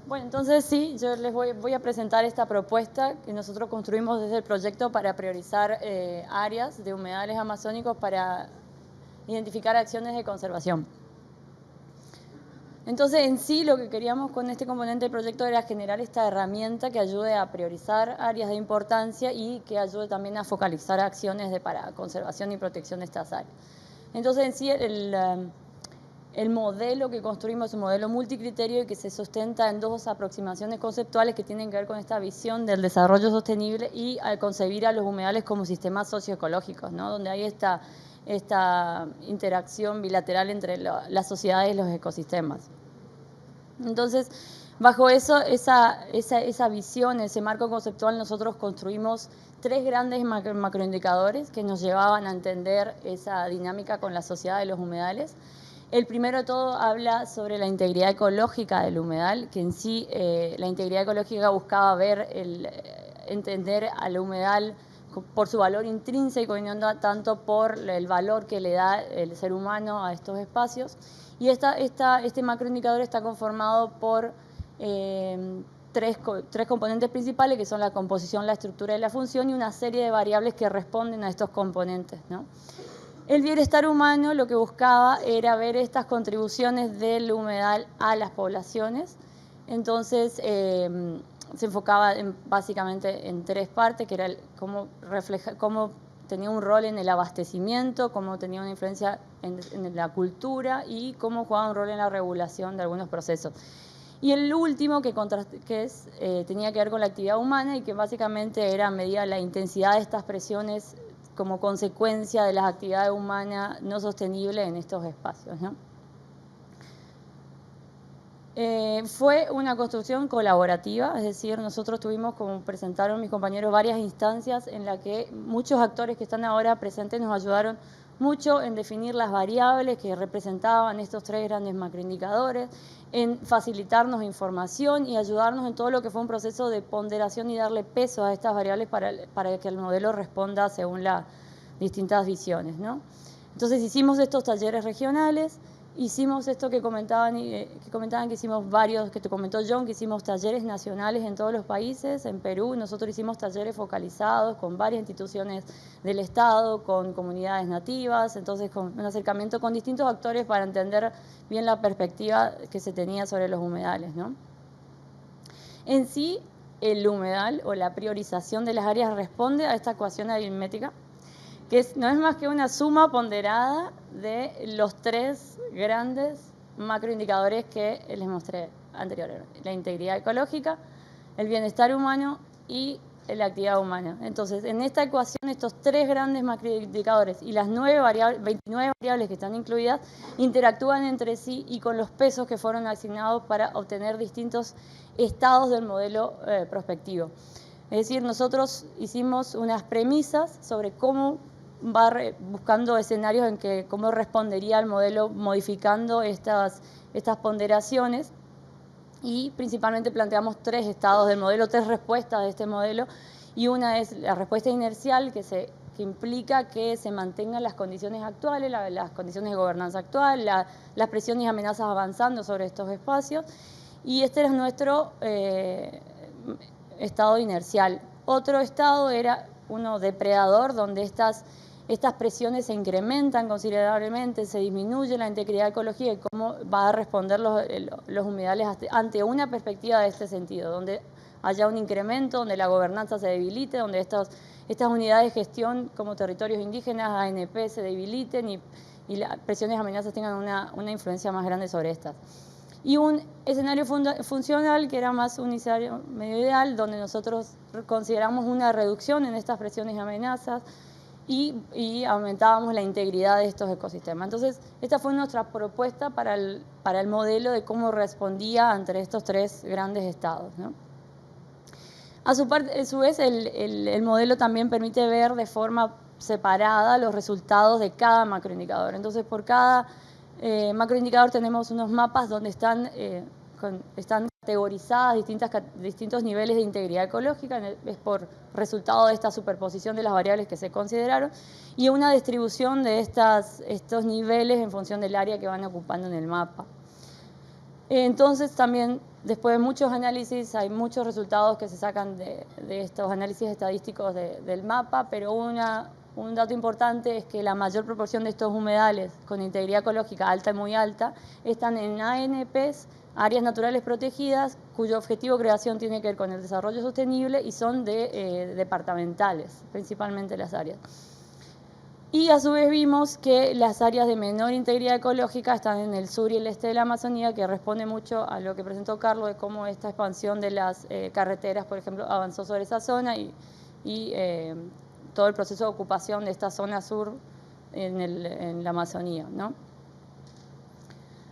Bueno, entonces sí, yo les voy a presentar esta propuesta que nosotros construimos desde el proyecto para priorizar áreas de humedales amazónicos para identificar acciones de conservación. Entonces, en sí, lo que queríamos con este componente del proyecto era generar esta herramienta que ayude a priorizar áreas de importancia y que ayude también a focalizar acciones para conservación y protección de estas áreas. Entonces, en sí, el modelo que construimos es un modelo multicriterio y que se sustenta en dos aproximaciones conceptuales que tienen que ver con esta visión del desarrollo sostenible y al concebir a los humedales como sistemas socioecológicos, ¿no? Donde hay esta interacción bilateral entre las sociedades y los ecosistemas. Entonces, bajo esa visión, ese marco conceptual, nosotros construimos tres grandes macroindicadores que nos llevaban a entender esa dinámica con la sociedad de los humedales. El primero de todo habla sobre la integridad ecológica del humedal, que en sí la integridad ecológica buscaba entender al humedal por su valor intrínseco y no tanto por el valor que le da el ser humano a estos espacios. Y este macroindicador está conformado por tres componentes principales, que son la composición, la estructura y la función, y una serie de variables que responden a estos componentes, ¿no? El bienestar humano lo que buscaba era ver estas contribuciones del humedal a las poblaciones. Entonces, se enfocaba básicamente en tres partes, que era cómo tenía un rol en el abastecimiento, cómo tenía una influencia en la cultura y cómo jugaba un rol en la regulación de algunos procesos. Y el último, tenía que ver con la actividad humana y que básicamente era medida la intensidad de estas presiones como consecuencia de las actividades humanas no sostenibles en estos espacios, ¿no? Fue una construcción colaborativa, es decir, nosotros tuvimos, como presentaron mis compañeros, varias instancias en las que muchos actores que están ahora presentes nos ayudaron mucho en definir las variables que representaban estos tres grandes macroindicadores, en facilitarnos información y ayudarnos en todo lo que fue un proceso de ponderación y darle peso a estas variables para que el modelo responda según las distintas visiones, ¿no? Entonces hicimos estos talleres regionales. Hicimos esto que comentaban que hicimos varios, que te comentó John, que hicimos talleres nacionales en todos los países. En Perú nosotros hicimos talleres focalizados con varias instituciones del Estado, con comunidades nativas, entonces con un acercamiento con distintos actores para entender bien la perspectiva que se tenía sobre los humedales, ¿no? En sí, el humedal o la priorización de las áreas responde a esta ecuación aritmética, que no es más que una suma ponderada de los tres grandes macroindicadores que les mostré anteriormente: la integridad ecológica, el bienestar humano y la actividad humana. Entonces, en esta ecuación, estos tres grandes macroindicadores y las 29 variables que están incluidas interactúan entre sí y con los pesos que fueron asignados para obtener distintos estados del modelo prospectivo. Es decir, nosotros hicimos unas premisas sobre cómo buscando escenarios en que cómo respondería el modelo modificando estas ponderaciones, y principalmente planteamos tres estados del modelo, tres respuestas de este modelo, y una es la respuesta inercial, que implica que se mantengan las condiciones actuales, las condiciones de gobernanza actual, las presiones y amenazas avanzando sobre estos espacios, y este era nuestro estado inercial. Otro estado era uno depredador, donde estas presiones se incrementan considerablemente, se disminuye la integridad ecológica y cómo va a responder los humedales ante una perspectiva de este sentido, donde haya un incremento, donde la gobernanza se debilite, donde estas unidades de gestión como territorios indígenas, ANP, se debiliten y las presiones y amenazas tengan una influencia más grande sobre estas. Y un escenario funcional, que era más un escenario medio ideal, donde nosotros consideramos una reducción en estas presiones y amenazas, y aumentábamos la integridad de estos ecosistemas. Entonces, esta fue nuestra propuesta para el modelo de cómo respondía ante estos tres grandes estados, ¿no? A su vez, el modelo también permite ver de forma separada los resultados de cada macroindicador. Entonces, por cada macroindicador tenemos unos mapas donde están categorizadas distintos niveles de integridad ecológica, es por resultado de esta superposición de las variables que se consideraron, y una distribución de estos niveles en función del área que van ocupando en el mapa. Entonces también Después de muchos análisis, hay muchos resultados que se sacan de estos análisis estadísticos del mapa, pero un dato importante es que la mayor proporción de estos humedales con integridad ecológica alta y muy alta están en ANPs, áreas naturales protegidas, cuyo objetivo de creación tiene que ver con el desarrollo sostenible y son departamentales, principalmente las áreas. Y a su vez vimos que las áreas de menor integridad ecológica están en el sur y el este de la Amazonía, que responde mucho a lo que presentó Carlos de cómo esta expansión de las carreteras, por ejemplo, avanzó sobre esa zona y todo el proceso de ocupación de esta zona sur en la Amazonía, ¿no?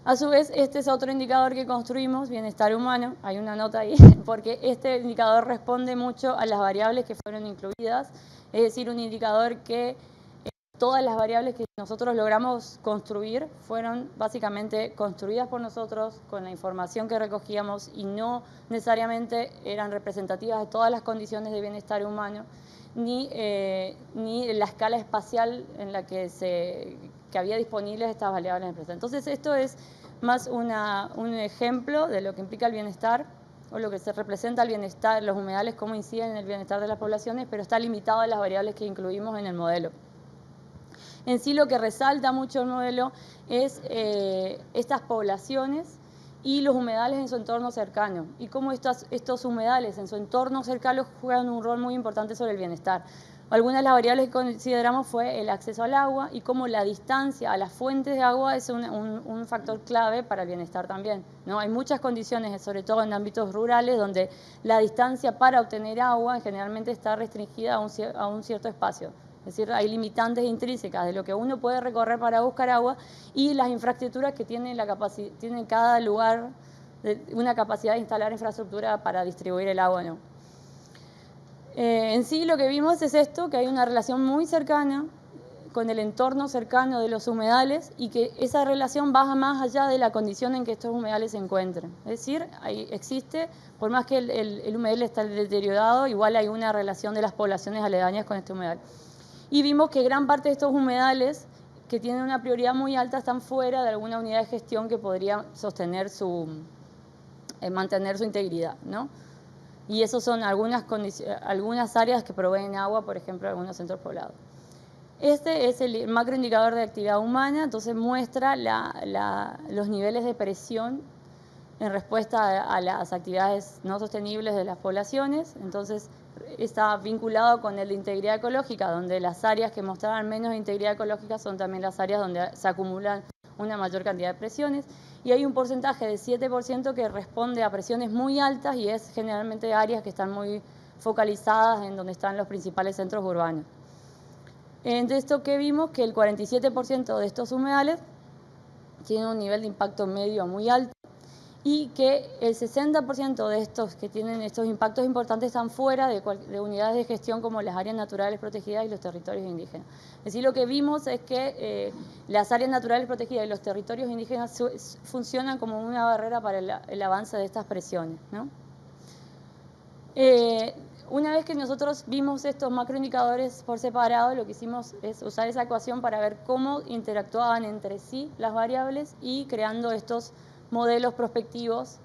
A su vez, este es otro indicador que construimos, bienestar humano, hay una nota ahí, porque este indicador responde mucho a las variables que fueron incluidas, es decir, un indicador que todas las variables que nosotros logramos construir fueron básicamente construidas por nosotros con la información que recogíamos y no necesariamente eran representativas de todas las condiciones de bienestar humano, ni la escala espacial en la que había disponibles estas variables en el presente. Entonces esto es más un ejemplo de lo que implica el bienestar o lo que se representa el bienestar, los humedales, cómo inciden en el bienestar de las poblaciones, pero está limitado a las variables que incluimos en el modelo. En sí lo que resalta mucho el modelo es estas poblaciones y los humedales en su entorno cercano y cómo estos humedales en su entorno cercano juegan un rol muy importante sobre el bienestar. Algunas de las variables que consideramos fue el acceso al agua y cómo la distancia a las fuentes de agua es un factor clave para el bienestar también, ¿no? Hay muchas condiciones, sobre todo en ámbitos rurales, donde la distancia para obtener agua generalmente está restringida a un cierto espacio. Es decir, hay limitantes intrínsecas de lo que uno puede recorrer para buscar agua y las infraestructuras que tiene cada lugar una capacidad de instalar infraestructura para distribuir el agua, ¿no? En sí lo que vimos es esto, que hay una relación muy cercana con el entorno cercano de los humedales y que esa relación baja más allá de la condición en que estos humedales se encuentren. Es decir, existe, por más que el humedal está deteriorado, igual hay una relación de las poblaciones aledañas con este humedal. Y vimos que gran parte de estos humedales que tienen una prioridad muy alta están fuera de alguna unidad de gestión que podría mantener su integridad, ¿no? Y esos son algunas áreas que proveen agua, por ejemplo, algunos centros poblados. Este es el macroindicador de actividad humana, entonces muestra los niveles de presión en respuesta a las actividades no sostenibles de las poblaciones. Entonces está vinculado con el de integridad ecológica, donde las áreas que mostraban menos integridad ecológica son también las áreas donde se acumulan una mayor cantidad de presiones, y hay un porcentaje de 7% que responde a presiones muy altas y es generalmente áreas que están muy focalizadas en donde están los principales centros urbanos. De esto que vimos que el 47% de estos humedales tienen un nivel de impacto medio muy alto y que el 60% de estos que tienen estos impactos importantes están fuera de unidades de gestión como las áreas naturales protegidas y los territorios indígenas. Es decir, lo que vimos es que las áreas naturales protegidas y los territorios indígenas funcionan como una barrera para el avance de estas presiones, ¿no? Una vez que nosotros vimos estos macroindicadores por separado, lo que hicimos es usar esa ecuación para ver cómo interactuaban entre sí las variables y creando estos modelos prospectivos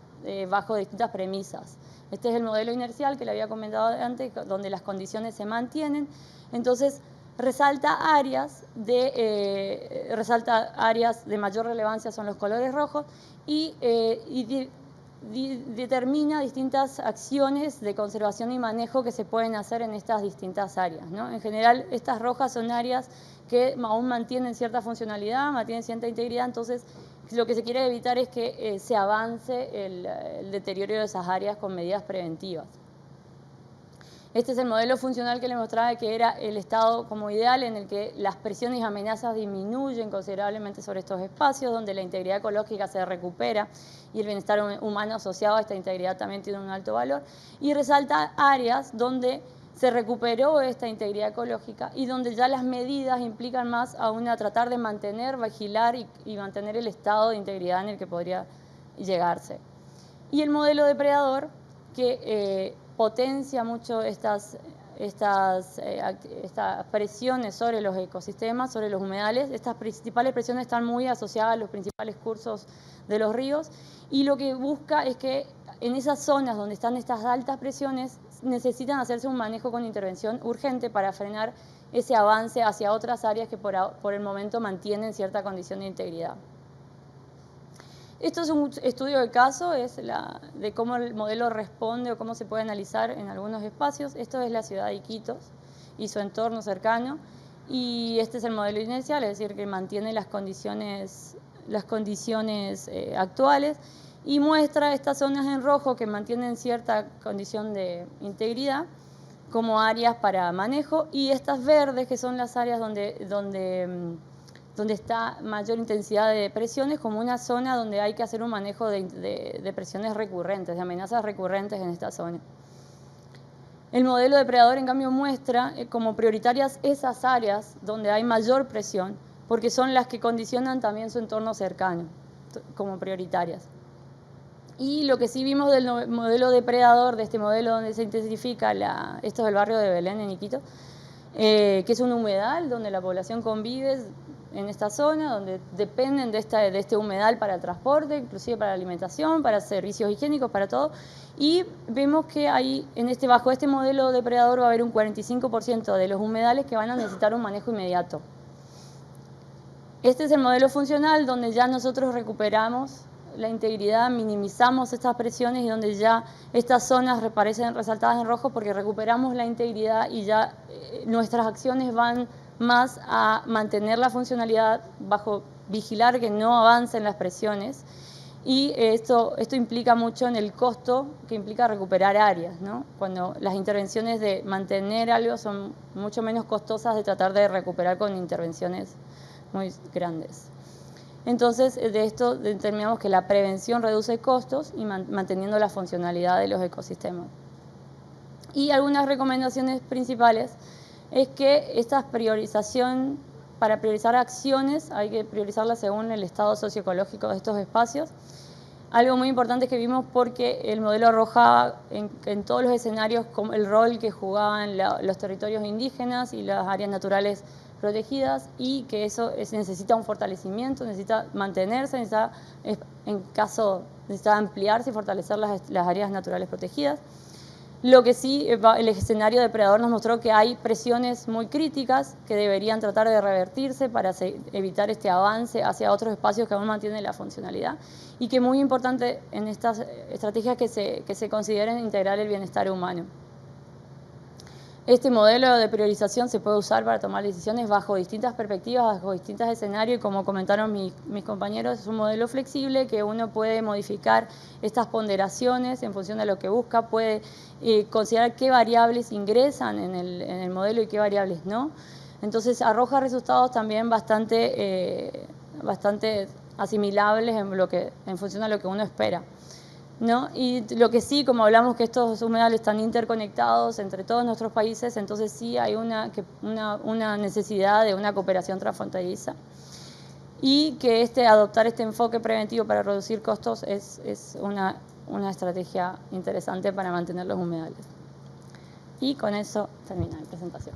bajo distintas premisas. Este es el modelo inercial que le había comentado antes, donde las condiciones se mantienen. Entonces, resalta áreas de mayor relevancia, son los colores rojos, y determina distintas acciones de conservación y manejo que se pueden hacer en estas distintas áreas, ¿no? En general, estas rojas son áreas que aún mantienen cierta funcionalidad, mantienen cierta integridad, entonces lo que se quiere evitar es que se avance el deterioro de esas áreas con medidas preventivas. Este es el modelo funcional que les mostraba, que era el estado como ideal en el que las presiones y amenazas disminuyen considerablemente sobre estos espacios, donde la integridad ecológica se recupera y el bienestar humano asociado a esta integridad también tiene un alto valor, y resalta áreas donde se recuperó esta integridad ecológica y donde ya las medidas implican más a tratar de mantener, vigilar y mantener el estado de integridad en el que podría llegarse. Y el modelo depredador, que potencia mucho estas presiones sobre los ecosistemas, sobre los humedales. Estas principales presiones están muy asociadas a los principales cursos de los ríos y lo que busca es que en esas zonas donde están estas altas presiones necesitan hacerse un manejo con intervención urgente para frenar ese avance hacia otras áreas que por el momento mantienen cierta condición de integridad. Esto es un estudio de caso, es de cómo el modelo responde o cómo se puede analizar en algunos espacios. Esto es la ciudad de Iquitos y su entorno cercano. Y este es el modelo inercial, es decir, que mantiene las condiciones actuales y muestra estas zonas en rojo que mantienen cierta condición de integridad como áreas para manejo, y estas verdes que son las áreas donde está mayor intensidad de presiones, como una zona donde hay que hacer un manejo de presiones recurrentes, de amenazas recurrentes en esta zona. El modelo depredador, en cambio, muestra como prioritarias esas áreas donde hay mayor presión, porque son las que condicionan también su entorno cercano, como prioritarias. Y lo que sí vimos del modelo depredador, de este modelo donde se intensifica, esto es el barrio de Belén, en Iquitos, que es un humedal donde la población convive en esta zona, donde dependen de este humedal para el transporte, inclusive para la alimentación, para servicios higiénicos, para todo. Y vemos que ahí, bajo este modelo depredador, va a haber un 45% de los humedales que van a necesitar un manejo inmediato. Este es el modelo funcional, donde ya nosotros recuperamos la integridad, minimizamos estas presiones y donde ya estas zonas aparecen resaltadas en rojo porque recuperamos la integridad y ya nuestras acciones van más a mantener la funcionalidad bajo vigilar que no avancen las presiones, y esto implica mucho en el costo que implica recuperar áreas, ¿no? Cuando las intervenciones de mantener algo son mucho menos costosas de tratar de recuperar con intervenciones muy grandes. Entonces, de esto determinamos que la prevención reduce costos y manteniendo la funcionalidad de los ecosistemas. Y algunas recomendaciones principales es que esta priorización, para priorizar acciones, hay que priorizarlas según el estado socioecológico de estos espacios. Algo muy importante que vimos, porque el modelo arrojaba en todos los escenarios el rol que jugaban los territorios indígenas y las áreas naturales protegidas, y que eso necesita un fortalecimiento, necesita mantenerse, necesita ampliarse y fortalecer las áreas naturales protegidas. Lo que sí, el escenario depredador nos mostró que hay presiones muy críticas que deberían tratar de revertirse para evitar este avance hacia otros espacios que aún mantienen la funcionalidad, y que es muy importante en estas estrategias que se consideren integrar el bienestar humano. Este modelo de priorización se puede usar para tomar decisiones bajo distintas perspectivas, bajo distintos escenarios, y como comentaron mis compañeros, es un modelo flexible que uno puede modificar estas ponderaciones en función de lo que busca, puede considerar qué variables ingresan en el modelo y qué variables no. Entonces arroja resultados también bastante asimilables en función de lo que uno espera, ¿no? Y lo que sí, como hablamos que estos humedales están interconectados entre todos nuestros países, entonces sí hay una necesidad de una cooperación transfronteriza, y que adoptar este enfoque preventivo para reducir costos es una estrategia interesante para mantener los humedales. Y con eso termina mi presentación.